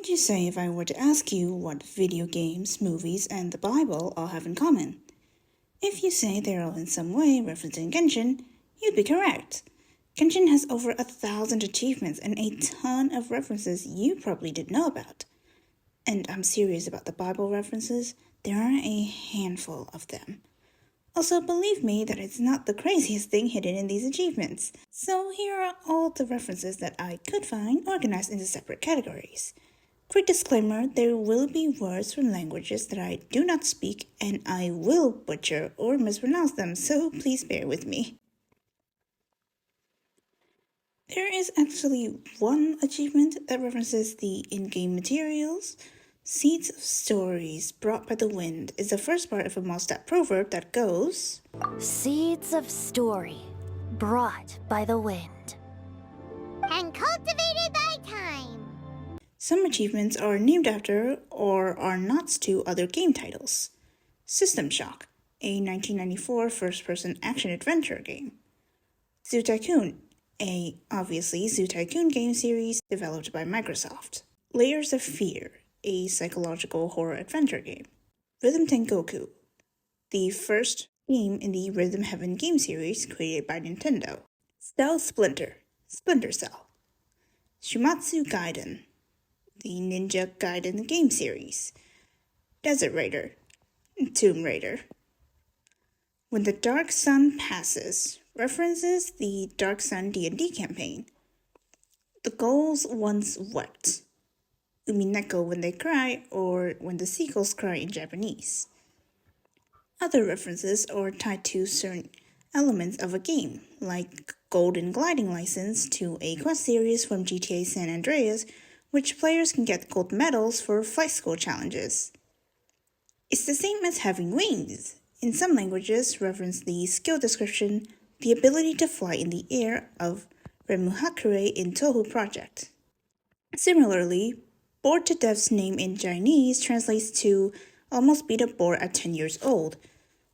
would you say if I were to ask you what video games, movies, and the Bible all have in common? If you say they're all in some way referencing Genshin, you'd be correct. Genshin has over 1,000 achievements and a ton of references you probably didn't know about. And I'm serious about the Bible references, there are a handful of them. Also, believe me that it's not the craziest thing hidden in these achievements. So here are all the references that I could find organized into separate categories. Quick disclaimer, there will be words from languages that I do not speak and I will butcher or mispronounce them, so please bear with me. There is actually one achievement that references the in-game materials. Seeds of Stories Brought by the Wind is the first part of a Mostap proverb that goes, Seeds of story brought by the wind and cultivated by time. Some achievements are named after or are nods to other game titles. System Shock, a 1994 first-person action-adventure game. Zoo Tycoon, a obviously Zoo Tycoon game series developed by Microsoft. Layers of Fear, a psychological horror adventure game. Rhythm Tengoku, the first game in the Rhythm Heaven game series created by Nintendo. Stealth Splinter, Splinter Cell. Shumatsu Gaiden, the Ninja Gaiden game series. Desert Raider, Tomb Raider. When the Dark Sun Passes references the Dark Sun D&D campaign. The Gulls Once Wept, Umineko When They Cry, or When the Seagulls Cry in Japanese. Other references are tied to certain elements of a game, like Golden Gliding License to a quest series from GTA San Andreas, which players can get gold medals for flight school challenges. It's the same as having wings. In some languages, reference the skill description, the ability to fly in the air of Remuhakure in Touhou Project. Similarly, Bored to Death's name in Chinese translates to Almost Beat a Boar at 10 years old,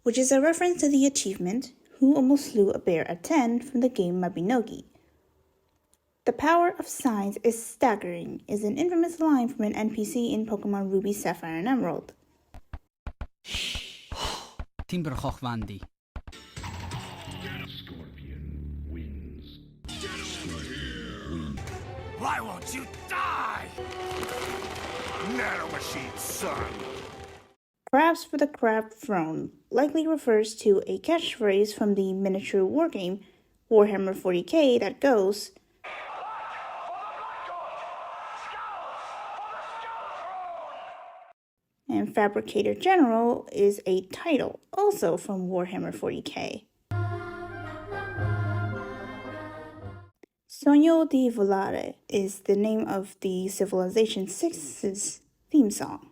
which is a reference to the achievement Who Almost Slew a Bear at 10 from the game Mabinogi. The power of signs is staggering is an infamous line from an NPC in Pokemon Ruby, Sapphire, and Emerald. Timberhochwandi. Scorpion wins. Get over here! Why won't you die? Nanomachine, son! Crabs for the Crab Throne likely refers to a catchphrase from the miniature wargame Warhammer 40k that goes, and Fabricator General is a title, also from Warhammer 40k. Sogno di Volare is the name of the Civilization 6's theme song.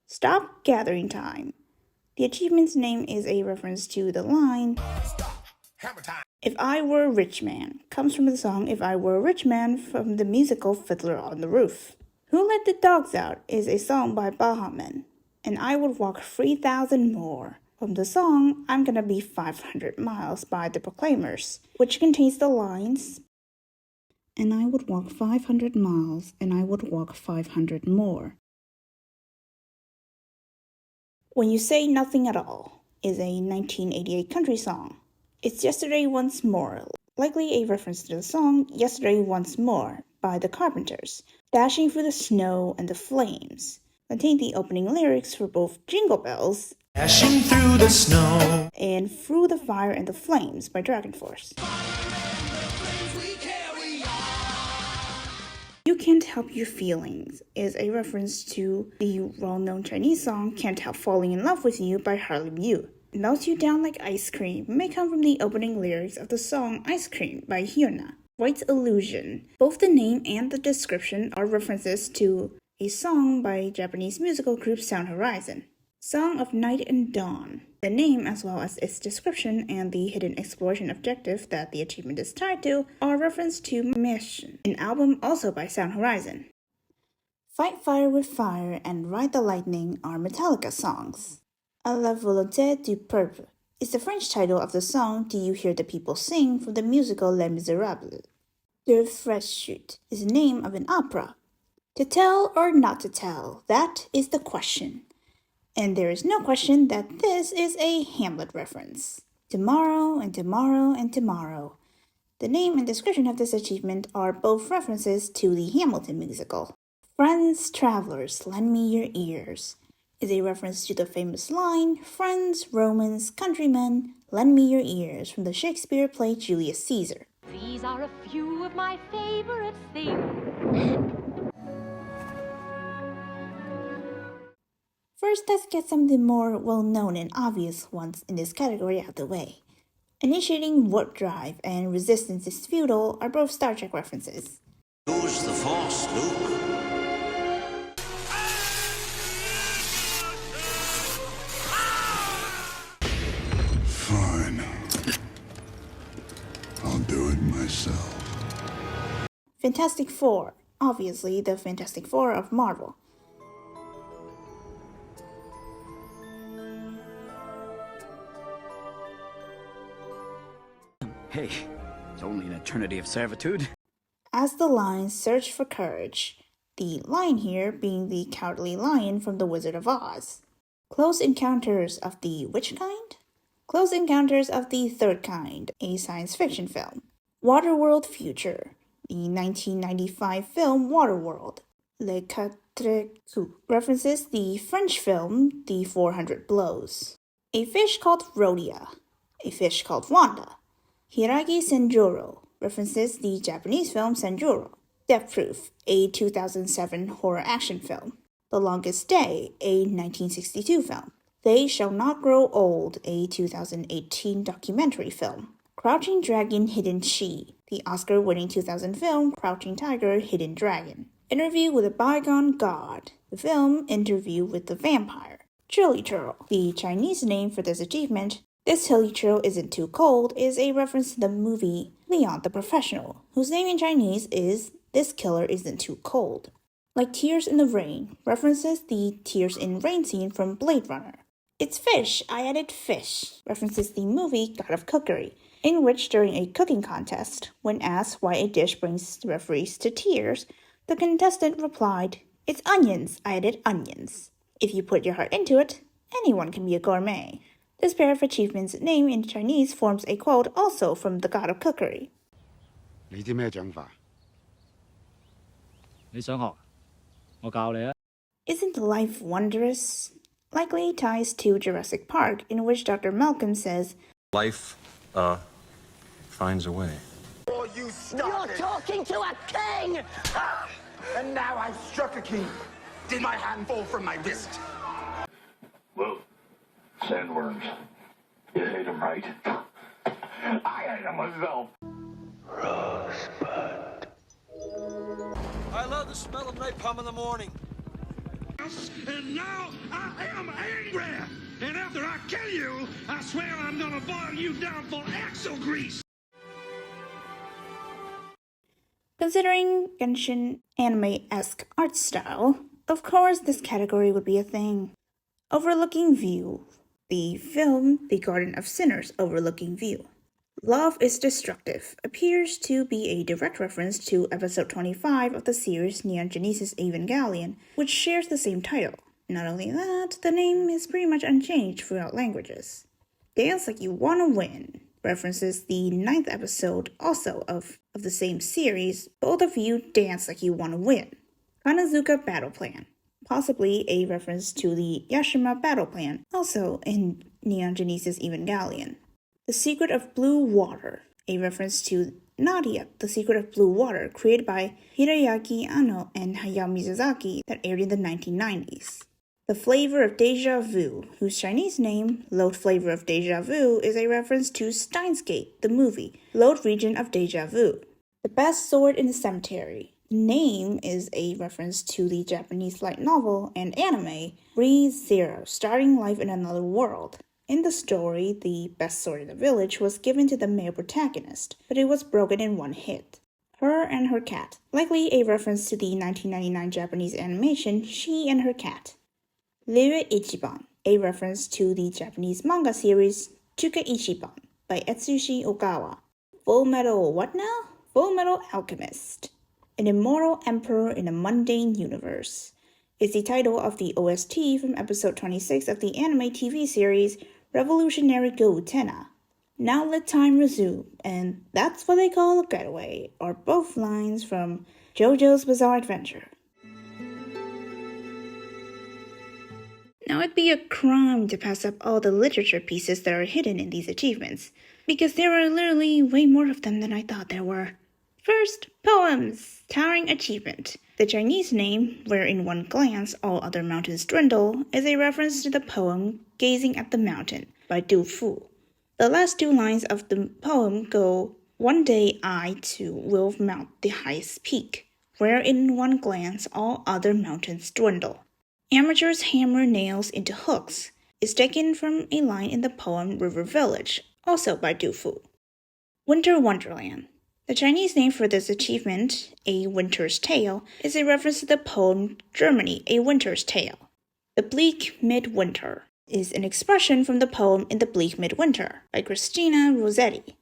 Stop Gathering Time. The achievement's name is a reference to the line, If I Were a Rich Man, comes from the song If I Were a Rich Man from the musical Fiddler on the Roof. Who Let the Dogs Out is a song by Bahaman, and I Would Walk 3,000 More from the song I'm Gonna Be 500 Miles by the Proclaimers, which contains the lines, And I would walk 500 miles, and I would walk 500 more. When You Say Nothing at All is a 1988 country song. It's Yesterday Once More, likely a reference to the song Yesterday Once More by the Carpenters. Dashing through the snow and the flames contain the opening lyrics for both Jingle Bells, Dashing through the snow, and Through the Fire and the Flames by Dragon Force. You Can't Help Your Feelings is a reference to the well-known Chinese song Can't Help Falling in Love with You by Harley Yu. Melts You Down Like Ice Cream may come from the opening lyrics of the song Ice Cream by Hyuna. White's Illusion. Both the name and the description are references to a song by Japanese musical group Sound Horizon. Song of Night and Dawn. The name, as well as its description and the hidden exploration objective that the achievement is tied to, are reference to Mission, an album also by Sound Horizon. Fight Fire with Fire and Ride the Lightning are Metallica songs. À la volonté du peuple is the French title of the song Do You Hear the People Sing from the musical Les Miserables. The Fresh Shoot is the name of an opera. To tell or not to tell, that is the question. And there is no question that this is a Hamlet reference. Tomorrow and tomorrow and tomorrow. The name and description of this achievement are both references to the Hamilton musical. Friends, travelers, lend me your ears is a reference to the famous line, Friends, Romans, countrymen, lend me your ears from the Shakespeare play Julius Caesar. These are a few of my favorite things. First, let's get some of the more well-known and obvious ones in this category out of the way. Initiating warp drive and resistance is futile are both Star Trek references. Use the Force, Luke. Fine. I'll do it myself. Fantastic Four, obviously the Fantastic Four of Marvel. Hey, it's only an eternity of servitude. As the lions search for courage, the lion here being the Cowardly Lion from The Wizard of Oz. Close Encounters of the which kind? Close Encounters of the Third Kind, a science fiction film. Waterworld Future, the 1995 film Waterworld. Les Quatre Coups references the French film The 400 Blows. A fish called Rhodia. A fish called Wanda. Hiragi Senjuro references the Japanese film Senjuro. Death Proof, a 2007 horror action film. The Longest Day, a 1962 film. They Shall Not Grow Old, a 2018 documentary film. Crouching Dragon, Hidden She, the Oscar-winning 2000 film Crouching Tiger, Hidden Dragon. Interview with a Bygone God, the film Interview with the Vampire. Chili Turtle, the Chinese name for this achievement. This hilly trail isn't too cold is a reference to the movie Leon the Professional, whose name in Chinese is This Killer Isn't Too Cold. Like Tears in the Rain references the Tears in Rain scene from Blade Runner. It's fish, I added fish references the movie God of Cookery, in which during a cooking contest, when asked why a dish brings the referees to tears, the contestant replied, It's onions, I added onions. If you put your heart into it, anyone can be a gourmet. This pair of achievements name in Chinese forms a quote also from the God of Cookery. 你知咩獎法？你想學？我教你啊！ Isn't life wondrous? Likely ties to Jurassic Park, in which Dr. Malcolm says, Life, finds a way. Oh, you stop You're talking to a king! And now I've struck a king. Did my hand fall from my wrist? Well, sandworms. You hate them, right? I hate them myself. Rosebud. I love the smell of napalm in the morning. And now I am angry. And after I kill you, I swear I'm gonna boil you down for axle grease. Considering Genshin anime-esque art style, of course this category would be a thing. Overlooking View, the film The Garden of Sinners Overlooking View. Love is Destructive appears to be a direct reference to episode 25 of the series Neon Genesis Evangelion, which shares the same title. Not only that, the name is pretty much unchanged throughout languages. Dance Like You Wanna Win references the 9th episode also of the same series, Both of You Dance Like You Wanna Win. Kanazuka Battle Plan, possibly a reference to the Yashima Battle Plan, also in Neon Genesis Evangelion. The Secret of Blue Water, a reference to Nadia, The Secret of Blue Water, created by Hiroyuki Anno and Hayao Miyazaki that aired in the 1990s. The Flavor of Deja Vu, whose Chinese name, Lode Flavor of Deja Vu, is a reference to Steins Gate, the movie, Lode Region of Deja Vu. The Best Sword in the Cemetery. The name is a reference to the Japanese light novel and anime Re:Zero, Starting Life in Another World. In the story, the best sword in the village was given to the male protagonist, but it was broken in one hit. Her and Her Cat, likely a reference to the 1999 Japanese animation She and Her Cat. Ryu Ichiban, a reference to the Japanese manga series Chuka Ichiban by Etsushi Ogawa. Full Metal what now? Full Metal Alchemist. An immortal emperor in a mundane universe is the title of the OST from episode 26 of the anime TV series Revolutionary Go Tenna. Now let time resume, and that's what they call a getaway, are both lines from JoJo's Bizarre Adventure. Now it'd be a crime to pass up all the literature pieces that are hidden in these achievements, because there are literally way more of them than I thought there were. First, poems. Towering achievement. The Chinese name, where in one glance all other mountains dwindle, is a reference to the poem Gazing at the Mountain by Du Fu. The last two lines of the poem go, "One day I, too, will mount the highest peak, where in one glance all other mountains dwindle." Amateurs hammer nails into hooks is taken from a line in the poem River Village, also by Du Fu. Winter Wonderland. The Chinese name for this achievement, A Winter's Tale, is a reference to the poem Germany, A Winter's Tale. The Bleak Midwinter is an expression from the poem In the Bleak Midwinter by Christina Rossetti.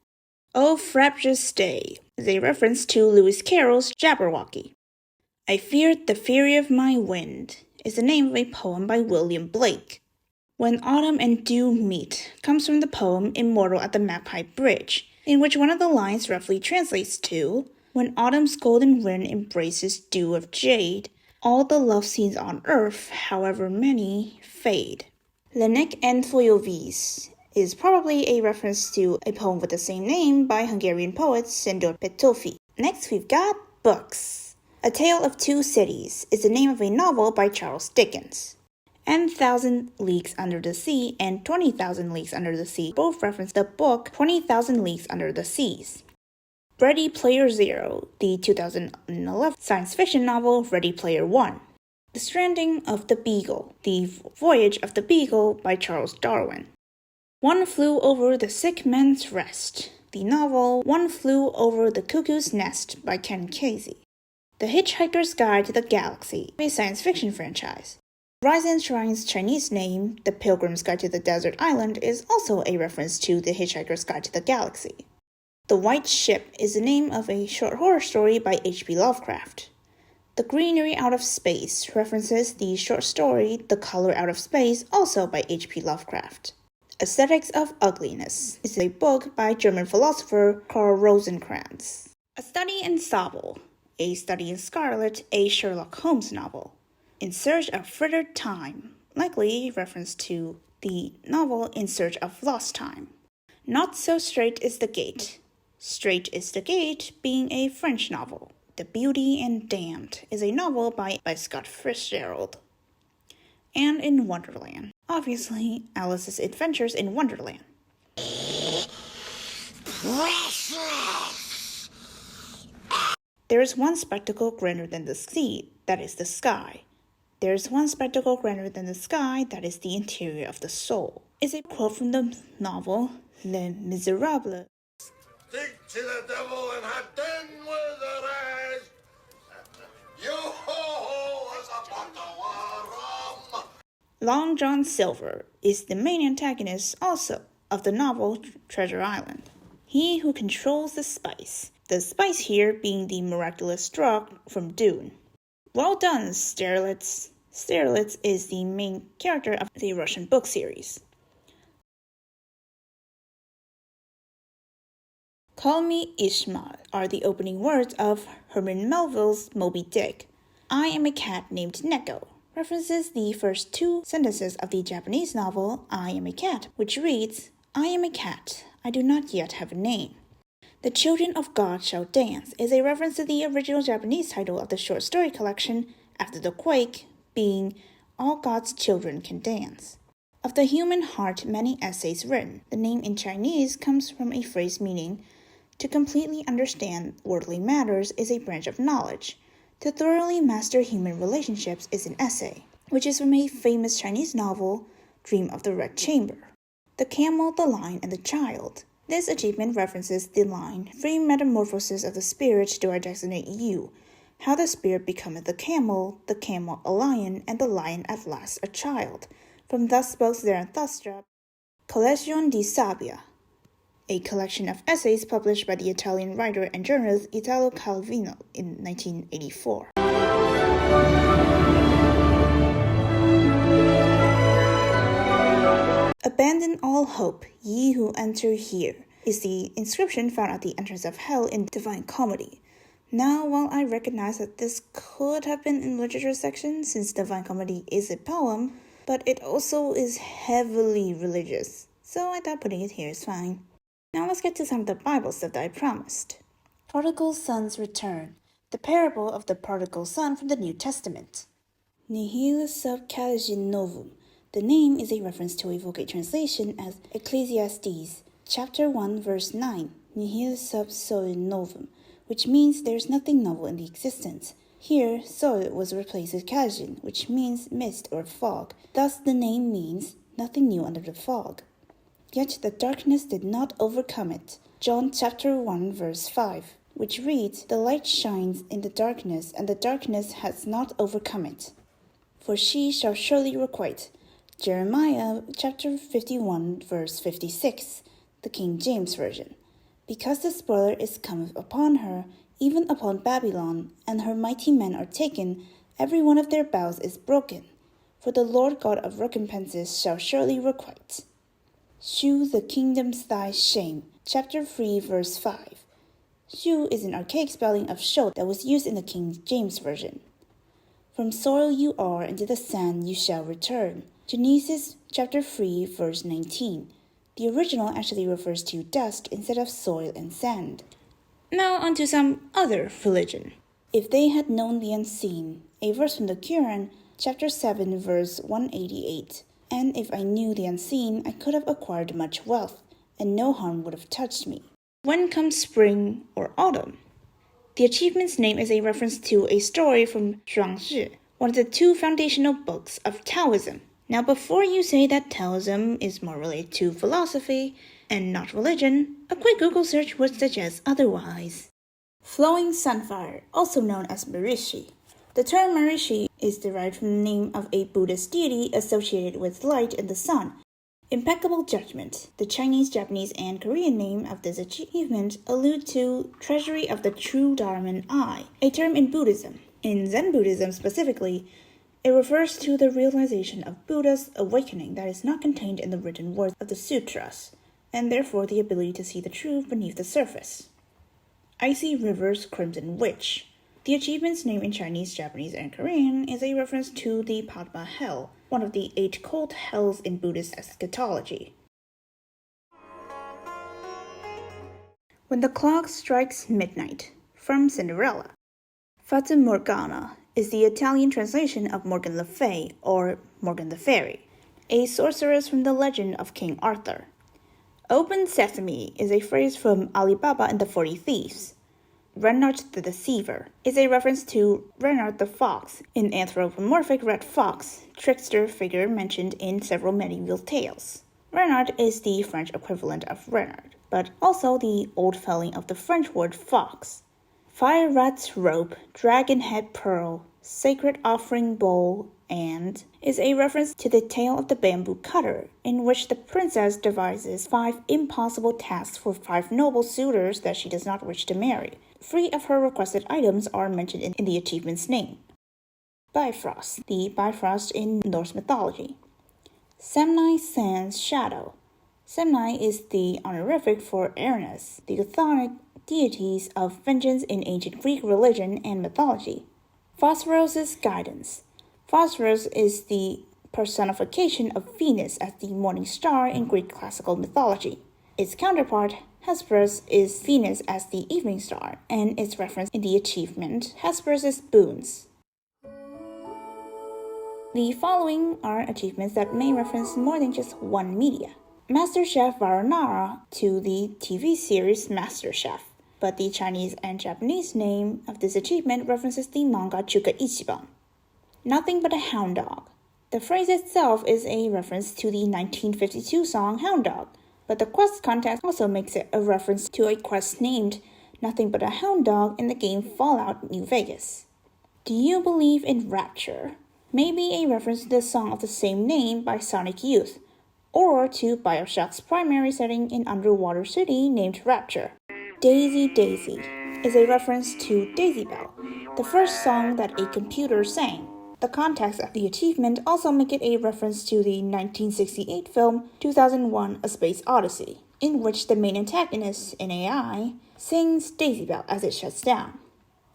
O Frabjous Day is a reference to Lewis Carroll's Jabberwocky. I Feared the Fury of My Wind is the name of a poem by William Blake. When Autumn and Dew Meet comes from the poem Immortal at the Mapai Bridge, in which one of the lines roughly translates to, "When autumn's golden wind embraces dew of jade, all the love scenes on earth, however many, fade." Lenek and Foyovis is probably a reference to a poem with the same name by Hungarian poet Sándor Petőfi. Next we've got books. A Tale of Two Cities is the name of a novel by Charles Dickens. And 1,000 Leagues Under the Sea and 20,000 Leagues Under the Sea both reference the book 20,000 Leagues Under the Seas. Ready Player Zero, the 2011 science fiction novel Ready Player One. The Stranding of the Beagle, the Voyage of the Beagle by Charles Darwin. One Flew Over the Sick Man's Rest, the novel One Flew Over the Cuckoo's Nest by Ken Kesey. The Hitchhiker's Guide to the Galaxy, a science fiction franchise. Rise and Shine's Chinese name, The Pilgrim's Guide to the Desert Island, is also a reference to The Hitchhiker's Guide to the Galaxy. The White Ship is the name of a short horror story by H.P. Lovecraft. The Greenery Out of Space references the short story The Color Out of Space, also by H.P. Lovecraft. Aesthetics of Ugliness is a book by German philosopher Karl Rosenkranz. A Study in Sable, A Study in Scarlet, a Sherlock Holmes novel. In Search of Frittered Time, likely a reference to the novel In Search of Lost Time. Not So Straight is the Gate. Straight is the Gate being a French novel. The Beauty and Damned is a novel by Scott Fitzgerald. And in Wonderland, obviously Alice's Adventures in Wonderland. There is one spectacle grander than the sea, that is the sky. There is one spectacle grander than the sky, that is the interior of the soul, is a quote from the novel Les Miserables. Speak to the devil and have done with the rest. Yo-ho-ho is a bottle of rum. Long John Silver is the main antagonist also of the novel Treasure Island. He who controls the spice here being the miraculous drug from Dune. Well done, Sterlitz. Sterlitz is the main character of the Russian book series. Call Me Ishmael are the opening words of Herman Melville's Moby Dick. I am a cat named Neko references the first two sentences of the Japanese novel I Am a Cat, which reads, I am a cat, I do not yet have a name. The Children of God Shall Dance is a reference to the original Japanese title of the short story collection After the Quake, being All God's Children Can Dance. Of the human heart many essays written, the name in Chinese comes from a phrase meaning, to completely understand worldly matters is a branch of knowledge. To thoroughly master human relationships is an essay, which is from a famous Chinese novel, Dream of the Red Chamber. The Camel, the Lion, and the Child. This achievement references the line, Free metamorphosis of the spirit do I designate you, how the spirit becometh the camel a lion, and the lion at last a child, from Thus Spoke Zarathustra, Collezione di Sabbia, a collection of essays published by the Italian writer and journalist Italo Calvino in 1984. Abandon all hope, ye who enter here, is the inscription found at the entrance of hell in Divine Comedy. Now, while I recognize that this could have been in the literature section since Divine Comedy is a poem, but it also is heavily religious, so I thought putting it here is fine. Now let's get to some of the Bible stuff that I promised. Prodigal Son's Return, the parable of the prodigal son from the New Testament. Nihil sub caligine novum. The name is a reference to a Vulgate translation as Ecclesiastes, chapter 1, verse 9, Nihil sub sole novum, which means there's nothing novel in the existence. Here, sole was replaced with caligine, which means mist or fog. Thus, the name means nothing new under the fog. Yet the darkness did not overcome it. John chapter 1, verse 5, which reads, The light shines in the darkness, and the darkness has not overcome it. For she shall surely requite. Jeremiah chapter 51, verse 56, the King James Version. Because the spoiler is come upon her, even upon Babylon, and her mighty men are taken, every one of their bows is broken. For the Lord God of recompenses shall surely requite. Shew the kingdom's thy shame, chapter 3, verse 5. Shew is an archaic spelling of show that was used in the King James Version. From soil you are, and to the sand you shall return. Genesis chapter 3, verse 19. The original actually refers to dust instead of soil and sand. Now onto some other religion. If they had known the unseen, a verse from the Quran, chapter 7, verse 188. And if I knew the unseen, I could have acquired much wealth, and no harm would have touched me. When comes spring or autumn? The achievement's name is a reference to a story from Zhuangzi, one of the two foundational books of Taoism. Now, before you say that Taoism is more related to philosophy and not religion, a quick Google search would suggest otherwise. Flowing Sunfire, also known as Marishi. The term Marishi is derived from the name of a Buddhist deity associated with light and the sun. Impeccable judgment. The Chinese, Japanese, and Korean name of this achievement allude to treasury of the true Dharman eye, a term in Buddhism. In Zen Buddhism specifically, it refers to the realization of Buddha's awakening that is not contained in the written words of the sutras, and therefore the ability to see the truth beneath the surface. Icy River's Crimson Witch. The achievement's name in Chinese, Japanese, and Korean is a reference to the Padma Hell, one of the 8 cold hells in Buddhist eschatology. When the Clock Strikes Midnight, from Cinderella. Fata Morgana is the Italian translation of Morgan Le Fay, or Morgan the Fairy, a sorceress from the legend of King Arthur. Open Sesame is a phrase from Ali Baba and the 40 Thieves. Reynard the Deceiver is a reference to Reynard the Fox, an anthropomorphic red fox, trickster figure mentioned in several medieval tales. Reynard is the French equivalent of Renard, but also the old spelling of the French word fox. Fire Rat's Rope, Dragon Head Pearl, Sacred Offering Bowl, and is a reference to the tale of the bamboo cutter, in which the princess devises 5 impossible tasks for 5 noble suitors that she does not wish to marry. 3 of her requested items are mentioned in the achievement's name. Bifrost, the Bifrost in Norse mythology. Semni Sans Shadow. Semni is the honorific for Erinus, the chthonic deities of vengeance in ancient Greek religion and mythology. Phosphorus' Guidance. Phosphorus is the personification of Venus as the morning star in Greek classical mythology. Its counterpart, Hesperus, is Venus as the evening star, and its reference in the achievement, Hesperus' Boons. The following are achievements that may reference more than just one media. MasterChef Varanara to the TV series MasterChef, but the Chinese and Japanese name of this achievement references the manga Chuka Ichiban. Nothing But a Hound Dog. The phrase itself is a reference to the 1952 song Hound Dog, but the quest context also makes it a reference to a quest named Nothing But a Hound Dog in the game Fallout New Vegas. Do you believe in rapture? may be a reference to the song of the same name by Sonic Youth, or to Bioshock's primary setting in underwater city named Rapture. Daisy Daisy is a reference to Daisy Bell, the first song that a computer sang. The context of the achievement also make it a reference to the 1968 film 2001: A Space Odyssey, in which the main antagonist, an AI, sings Daisy Bell as it shuts down.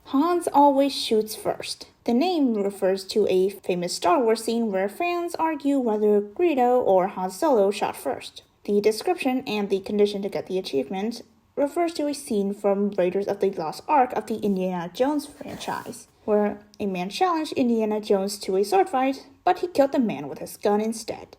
Hans always shoots first. The name refers to a famous Star Wars scene where fans argue whether Greedo or Han Solo shot first. The description and the condition to get the achievement refers to a scene from Raiders of the Lost Ark of the Indiana Jones franchise, where a man challenged Indiana Jones to a sword fight, but he killed the man with his gun instead.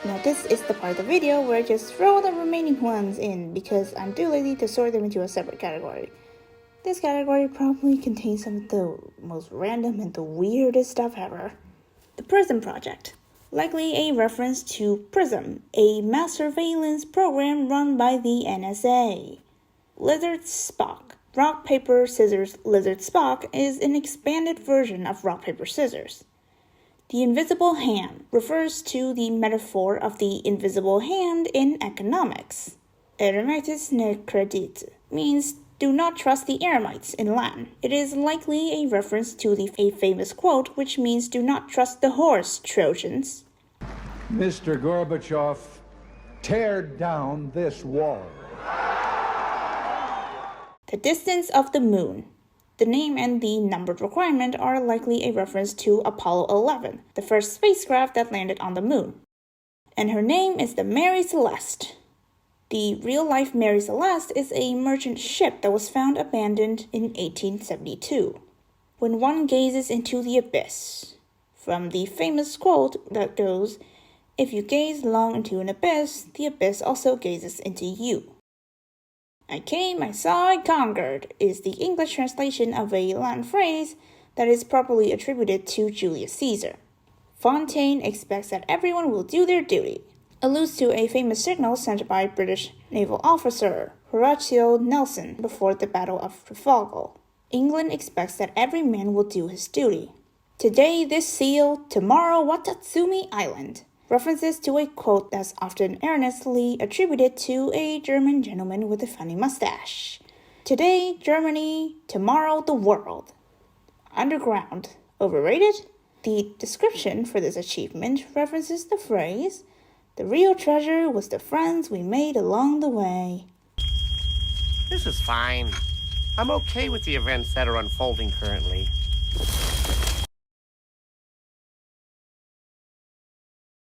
Now this is the part of the video where I just throw the remaining ones in because I'm too lazy to sort them into a separate category. This category probably contains some of the most random and the weirdest stuff ever. The Prism Project. Likely a reference to PRISM, a mass surveillance program run by the NSA. Lizard Spock. Rock, Paper, Scissors, Lizard Spock is an expanded version of Rock, Paper, Scissors. The invisible hand refers to the metaphor of the invisible hand in economics. Eremites ne credit means do not trust the eremites in Latin. It is likely a reference to a famous quote which means do not trust the horse, Trojans. Mr. Gorbachev, tear down this wall. The distance of the moon. The name and the numbered requirement are likely a reference to Apollo 11, the first spacecraft that landed on the moon. And her name is the Mary Celeste. The real-life Mary Celeste is a merchant ship that was found abandoned in 1872. When one gazes into the abyss, from the famous quote that goes, "If you gaze long into an abyss, the abyss also gazes into you." I came, I saw, I conquered is the English translation of a Latin phrase that is properly attributed to Julius Caesar. Fontaine expects that everyone will do their duty, alludes to a famous signal sent by British naval officer Horatio Nelson before the Battle of Trafalgar. England expects that every man will do his duty. Today this seal, tomorrow Watatsumi Island. References to a quote that's often earnestly attributed to a German gentleman with a funny mustache. Today, Germany, tomorrow, the world. Underground. Overrated? The description for this achievement references the phrase, "The real treasure was the friends we made along the way." This is fine. I'm okay with the events that are unfolding currently.